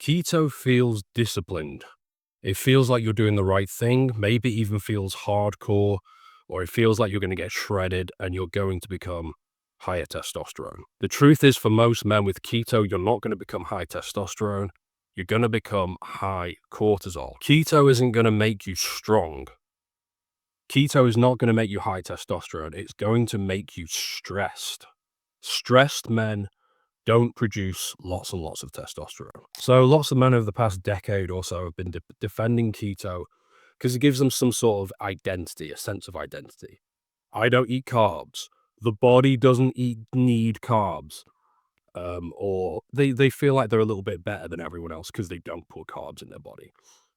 Keto feels disciplined. It feels like you're doing the right thing, maybe even feels hardcore, or it feels like you're going to get shredded and you're going to become higher testosterone. The truth is, for most men with keto, you're not going to become high testosterone. You're going to become high cortisol. Keto isn't going to make you strong. Keto is not going to make you high testosterone. It's going to make you stressed. Stressed men don't produce lots and lots of testosterone. So lots of men over the past decade or so have been defending keto because it gives them some sort of identity, a sense of identity. I don't eat carbs. The body doesn't need carbs. Or they feel like they're a little bit better than everyone else because they don't put carbs in their body.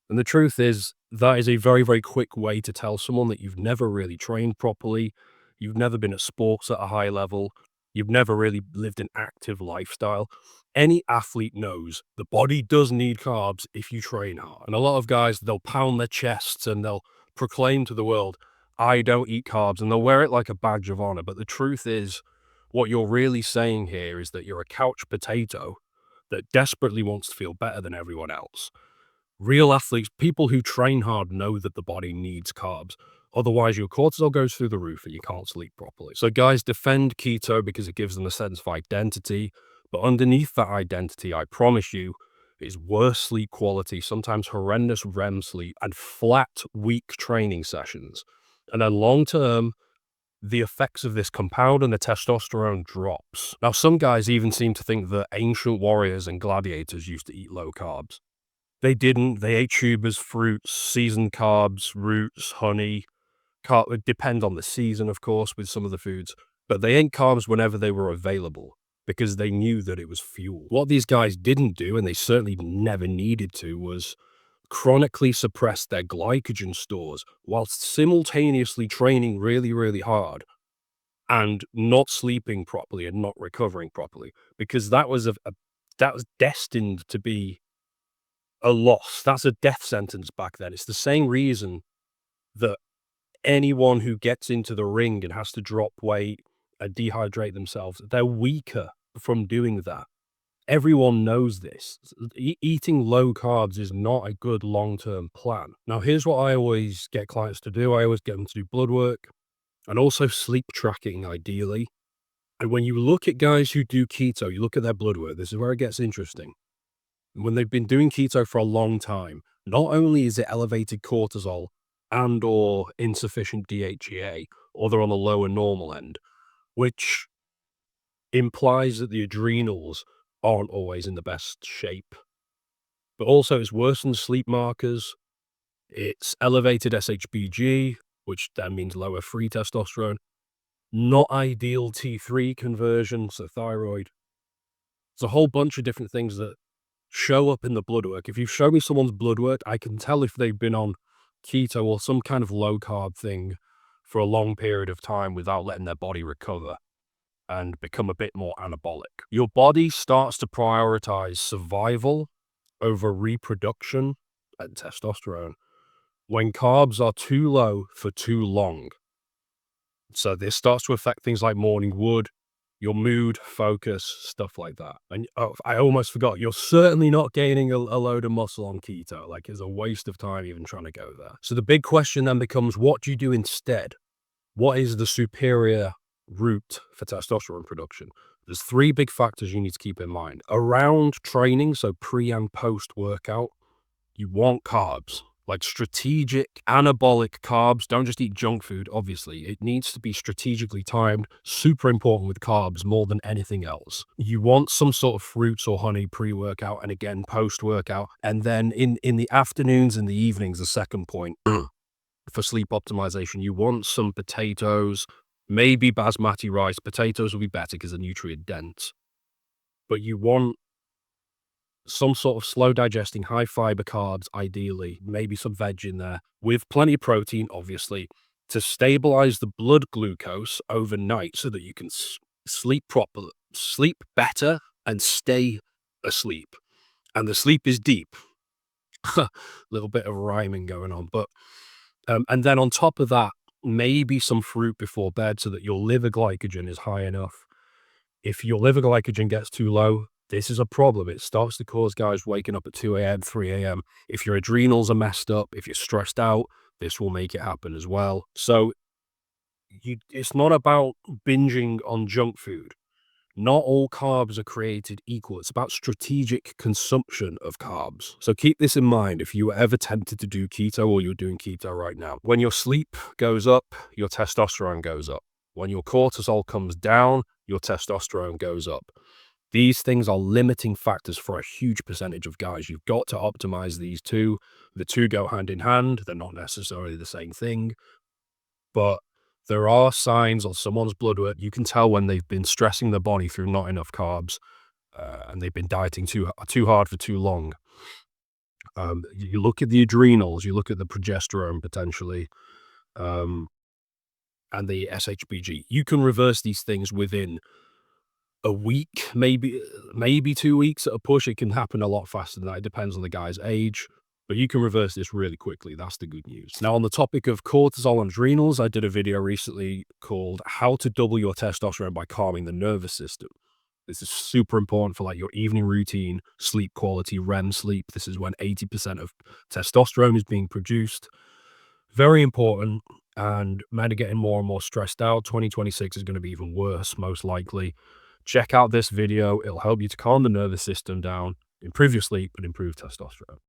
And the truth is, that is a very, very quick way to tell someone that you've never really trained properly, you've never been at sports at a high level, you've never really lived an active lifestyle. Any athlete knows the body does need carbs if you train hard. And a lot of guys, they'll pound their chests and they'll proclaim to the world, I don't eat carbs, and they'll wear it like a badge of honor. But the truth is, what you're really saying here is that you're a couch potato that desperately wants to feel better than everyone else. Real athletes, people who train hard, know that the body needs carbs. Otherwise, your cortisol goes through the roof and you can't sleep properly. So guys defend keto because it gives them a sense of identity. But underneath that identity, I promise you, is worse sleep quality, sometimes horrendous REM sleep, and flat, weak training sessions. And then long term, the effects of this compound and the testosterone drops. Now, some guys even seem to think that ancient warriors and gladiators used to eat low carbs. They didn't. They ate tubers, fruits, seasoned carbs, roots, honey. It depends on the season, of course, with some of the foods. But they ate carbs whenever they were available because they knew that it was fuel. What these guys didn't do, and they certainly never needed to, was chronically suppress their glycogen stores whilst simultaneously training really, really hard and not sleeping properly and not recovering properly, because that was that was destined to be a loss. That's a death sentence back then. It's the same reason that anyone who gets into the ring and has to drop weight and dehydrate themselves, they're weaker from doing that. Everyone knows this. Eating low carbs is not a good long-term plan. Now, here's what I always get clients to do. I always get them to do blood work and also sleep tracking, ideally. And when you look at guys who do keto, you look at their blood work, this is where it gets interesting. When they've been doing keto for a long time, not only is it elevated cortisol and or insufficient DHEA, or they're on the lower normal end, which implies that the adrenals aren't always in the best shape. But also it's worse than sleep markers. It's elevated SHBG, which then means lower free testosterone, not ideal T3 conversion, so thyroid. It's a whole bunch of different things that show up in the blood work. If you show me someone's blood work, I can tell if they've been on keto or some kind of low carb thing for a long period of time without letting their body recover and become a bit more anabolic. Your body starts to prioritize survival over reproduction and testosterone when carbs are too low for too long. So this starts to affect things like morning wood, your mood, focus, stuff like that. And I almost forgot, you're certainly not gaining a load of muscle on keto. Like, it's a waste of time even trying to go there. So the big question then becomes, what do you do instead? What is the superior route for testosterone production? There's three big factors you need to keep in mind. Around training, so pre and post workout, you want carbs. Like strategic anabolic carbs. Don't just eat junk food, obviously. It needs to be strategically timed. Super important with carbs more than anything else. You want some sort of fruits or honey pre-workout and again post-workout. And then in the afternoons and the evenings, the second point for sleep optimization, you want some potatoes, maybe basmati rice. Potatoes will be better because they're nutrient dense. But you want some sort of slow digesting, high fiber carbs, ideally, maybe some veg in there, with plenty of protein, obviously, to stabilize the blood glucose overnight so that you can sleep properly, sleep better, and stay asleep. And the sleep is deep. Little bit of rhyming going on, but and then on top of that, maybe some fruit before bed so that your liver glycogen is high enough. If your liver glycogen gets too low, This is a problem. It starts to cause guys waking up at 2 a.m., 3 a.m. If your adrenals are messed up, if you're stressed out, this will make it happen as well. So it's not about binging on junk food. Not all carbs are created equal. It's about strategic consumption of carbs. So keep this in mind if you were ever tempted to do keto or you're doing keto right now. When your sleep goes up, your testosterone goes up. When your cortisol comes down, your testosterone goes up. These things are limiting factors for a huge percentage of guys. You've got to optimize these two. The two go hand in hand. They're not necessarily the same thing, but there are signs on someone's blood work. You can tell when they've been stressing their body through not enough carbs, and they've been dieting too hard for too long. You look at the adrenals, you look at the progesterone potentially, um, and the SHBG. You can reverse these things within a week, maybe 2 weeks at a push. It can happen a lot faster than that. It depends on the guy's age, but you can reverse this really quickly. That's the good news. Now, on the topic of cortisol and adrenals, I did a video recently called How to Double Your Testosterone by Calming the Nervous System. This is super important for like your evening routine, sleep quality, REM sleep. This is when 80% of testosterone is being produced. Very important. And men are getting more and more stressed out. 2026 is going to be even worse, most likely. Check out this video. It'll help you to calm the nervous system down, improve your sleep, and improve testosterone.